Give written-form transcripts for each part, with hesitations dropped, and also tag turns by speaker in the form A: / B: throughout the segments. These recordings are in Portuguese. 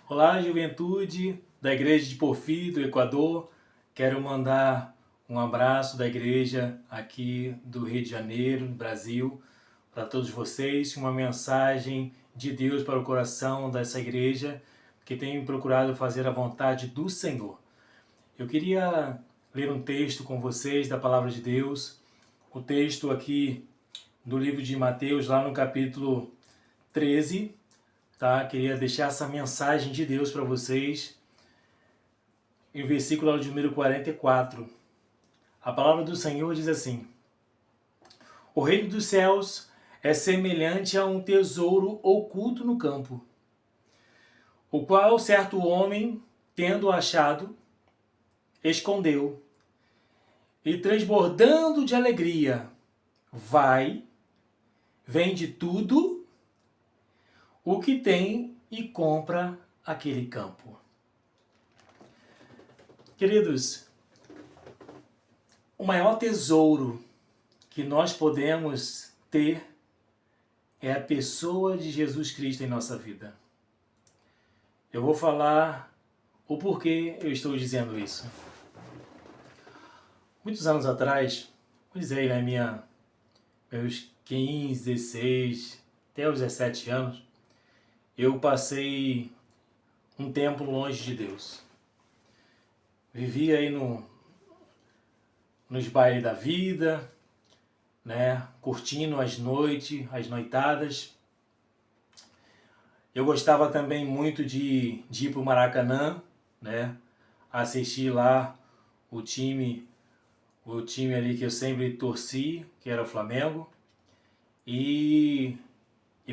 A: Olá, juventude da Igreja de Porfírio do Equador. Quero mandar um abraço da igreja aqui do Rio de Janeiro, Brasil, para todos vocês. Uma mensagem de Deus para o coração dessa igreja que tem procurado fazer a vontade do Senhor. Eu queria ler um texto com vocês da Palavra de Deus. O texto aqui do livro de Mateus, lá no capítulo 13. Tá? Queria deixar essa mensagem de Deus para vocês. Em versículo de número 44. A palavra do Senhor diz assim: O reino dos céus é semelhante a um tesouro oculto no campo, o qual certo homem, tendo achado, escondeu, e transbordando de alegria, vende tudo o que tem e compra aquele campo. Queridos, o maior tesouro que nós podemos ter é a pessoa de Jesus Cristo em nossa vida. Eu vou falar o porquê eu estou dizendo isso. Muitos anos atrás, meus 15, 16, até os 17 anos, eu passei um tempo longe de Deus. Vivia aí nos bailes da vida, né, curtindo as noites, as noitadas. Eu gostava também muito de ir para o Maracanã, né, assistir lá o time ali que eu sempre torci, que era o Flamengo. E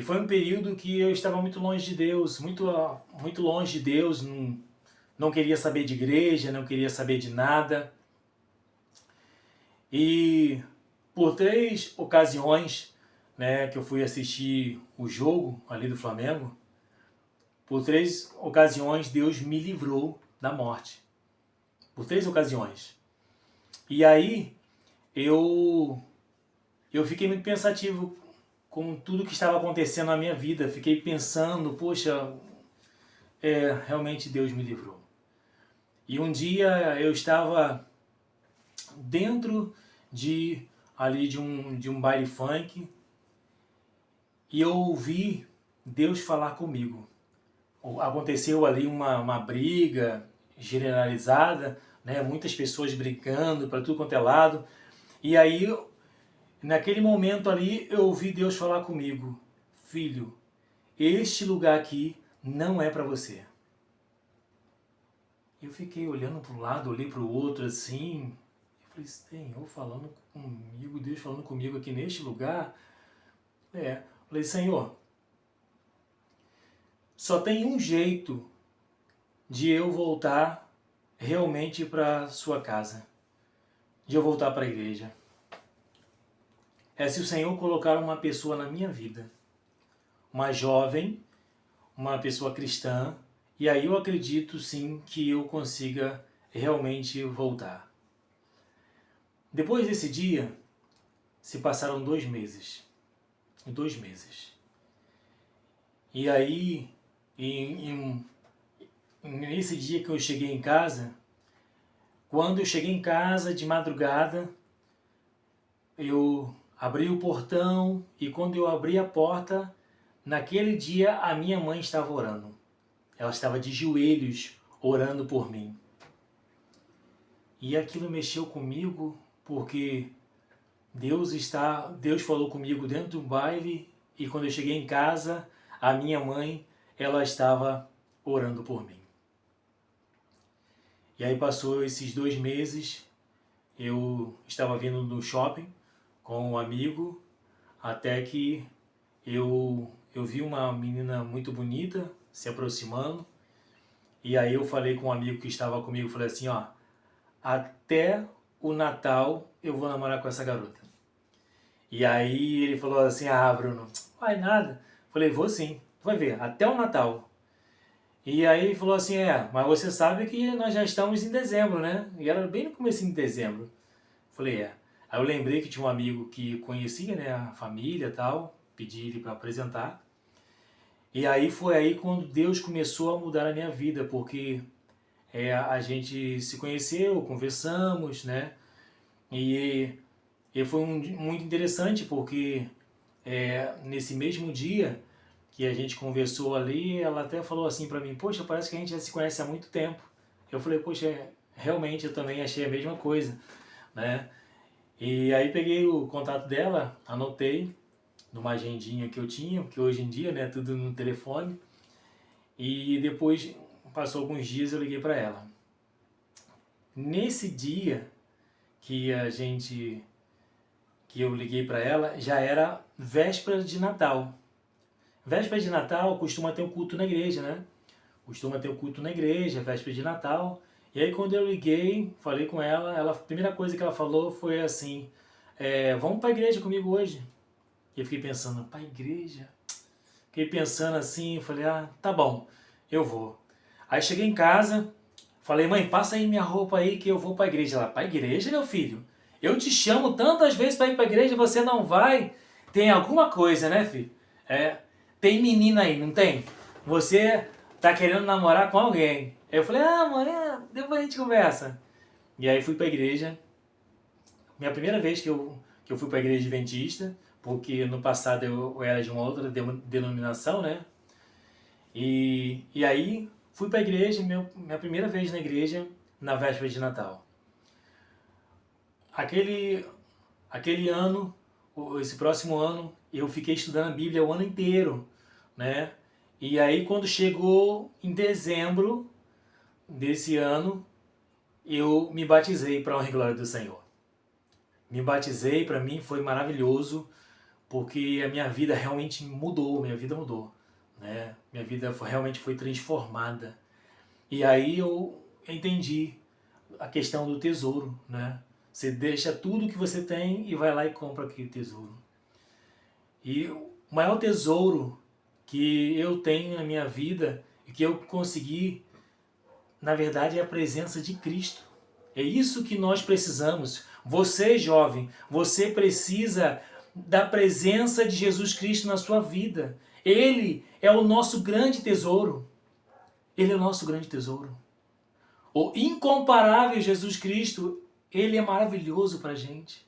A: foi um período que eu estava muito longe de Deus, muito longe de Deus, não queria saber de igreja, não queria saber de nada. E por 3 ocasiões, né, que eu fui assistir o jogo ali do Flamengo, por 3 ocasiões Deus me livrou da morte. Por 3 ocasiões. E aí eu fiquei muito pensativo com tudo que estava acontecendo na minha vida. Fiquei pensando, poxa, realmente Deus me livrou. E um dia eu estava dentro de um baile funk e eu ouvi Deus falar comigo. Aconteceu ali uma briga generalizada, né? Muitas pessoas brigando para tudo quanto é lado. E aí, naquele momento ali, eu ouvi Deus falar comigo: filho, este lugar aqui não é para você. Eu fiquei olhando para um lado, olhei para o outro assim. Eu falei: Senhor falando comigo, Deus falando comigo aqui neste lugar. Falei: Senhor, só tem um jeito de eu voltar realmente para sua casa, de eu voltar para a igreja. É se o Senhor colocar uma pessoa na minha vida, uma jovem, uma pessoa cristã, e aí eu acredito sim que eu consiga realmente voltar. Depois desse dia, se passaram 2 meses. 2 meses. E aí, nesse dia que eu cheguei em casa, quando eu cheguei em casa de madrugada, eu abri o portão e quando eu abri a porta, naquele dia a minha mãe estava orando. Ela estava de joelhos orando por mim. E aquilo mexeu comigo porque Deus falou comigo dentro do baile e quando eu cheguei em casa, a minha mãe, ela estava orando por mim. E aí passou esses 2 meses, eu estava vindo no shopping com um amigo, até que eu vi uma menina muito bonita se aproximando, e aí eu falei com um amigo que estava comigo, falei assim, ó, até o Natal eu vou namorar com essa garota. E aí ele falou assim, Bruno, vai nada. Falei, vou sim, vai ver, até o Natal. E aí ele falou assim, mas você sabe que nós já estamos em dezembro, né? E era bem no começo de dezembro. Falei, Aí eu lembrei que tinha um amigo que conhecia, né, a família e tal, pedi ele para apresentar. E aí foi aí quando Deus começou a mudar a minha vida, porque a gente se conheceu, conversamos, né? E, e foi muito interessante, porque nesse mesmo dia que a gente conversou ali, ela até falou assim para mim: poxa, parece que a gente já se conhece há muito tempo. Eu falei: poxa, realmente eu também achei a mesma coisa, né? E aí peguei o contato dela, anotei numa agendinha que eu tinha, que hoje em dia, né, tudo no telefone. E depois, passou alguns dias, eu liguei para ela. Nesse dia que que eu liguei para ela, já era véspera de Natal. Véspera de Natal costuma ter um culto na igreja, né? Costuma ter um culto na igreja, véspera de Natal. E aí quando eu liguei, falei com ela, a primeira coisa que ela falou foi assim: vamos para a igreja comigo hoje. E eu fiquei pensando: para a igreja? Fiquei pensando assim, falei: ah, tá bom, eu vou. Aí cheguei em casa, falei: mãe, passa aí minha roupa aí que eu vou para a igreja. Ela: para a igreja, meu filho? Eu te chamo tantas vezes para ir para a igreja e você não vai? Tem alguma coisa, né, filho? Tem menina aí, não tem? Você tá querendo namorar com alguém. Aí eu falei: ah, mãe, depois a gente conversa. E aí fui para a igreja. Minha primeira vez que eu fui para a igreja adventista, porque no passado eu era de uma outra denominação, né? E aí fui para a igreja, minha primeira vez na igreja, na véspera de Natal. Aquele ano, esse próximo ano, eu fiquei estudando a Bíblia o ano inteiro, né? E aí quando chegou em dezembro desse ano, eu me batizei para a honra e glória do Senhor. Me batizei, para mim foi maravilhoso, porque a minha vida realmente mudou, né? Minha vida realmente foi transformada. E aí eu entendi a questão do tesouro, né? Você deixa tudo que você tem e vai lá e compra aquele tesouro. E o maior tesouro que eu tenho na minha vida e que eu consegui, na verdade, é a presença de Cristo. É isso que nós precisamos. Você, jovem, você precisa da presença de Jesus Cristo na sua vida. Ele é o nosso grande tesouro. Ele é o nosso grande tesouro. O incomparável Jesus Cristo, ele é maravilhoso para a gente.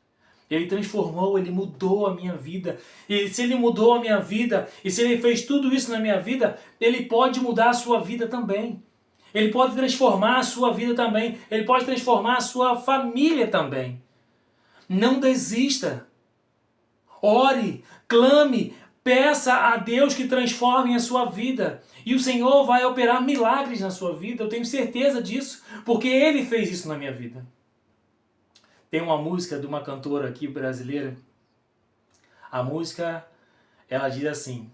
A: Ele transformou, ele mudou a minha vida. E se ele mudou a minha vida, e se ele fez tudo isso na minha vida, ele pode mudar a sua vida também. Ele pode transformar a sua vida também. Ele pode transformar a sua família também. Não desista. Ore, clame, peça a Deus que transforme a sua vida. E o Senhor vai operar milagres na sua vida. Eu tenho certeza disso, porque Ele fez isso na minha vida. Tem uma música de uma cantora aqui brasileira. A música, ela diz assim: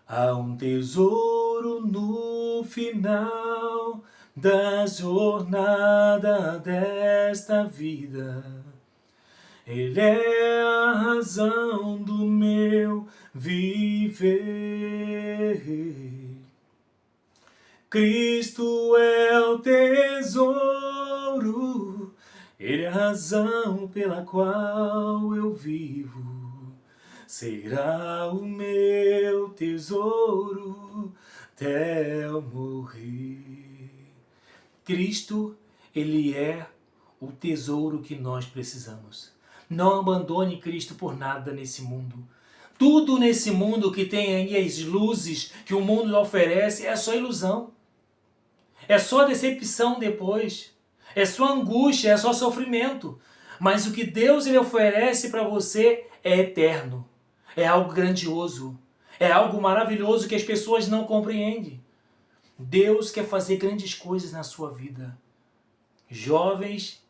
A: há um tesouro no final da jornada desta vida. Ele é a razão do meu viver. Cristo é o tesouro, Ele é a razão pela qual eu vivo. Será o meu tesouro até eu morrer. Cristo, Ele é o tesouro que nós precisamos. Não abandone Cristo por nada nesse mundo. Tudo nesse mundo que tem aí as luzes que o mundo lhe oferece é só ilusão. É só decepção depois. É só angústia, é só sofrimento. Mas o que Deus ele oferece para você é eterno. É algo grandioso. É algo maravilhoso que as pessoas não compreendem. Deus quer fazer grandes coisas na sua vida. Jovens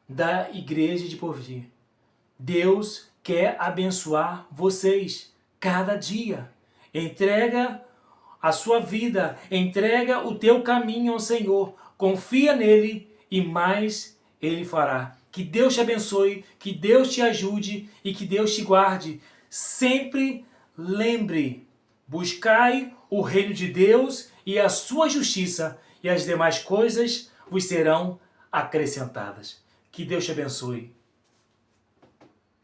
A: da Igreja de Porvir, Deus quer abençoar vocês cada dia. Entrega a sua vida, entrega o teu caminho ao Senhor, confia nele e mais ele fará. Que Deus te abençoe, que Deus te ajude e que Deus te guarde. Sempre lembre, buscai o reino de Deus e a sua justiça, e as demais coisas vos serão acrescentadas. Que Deus te abençoe.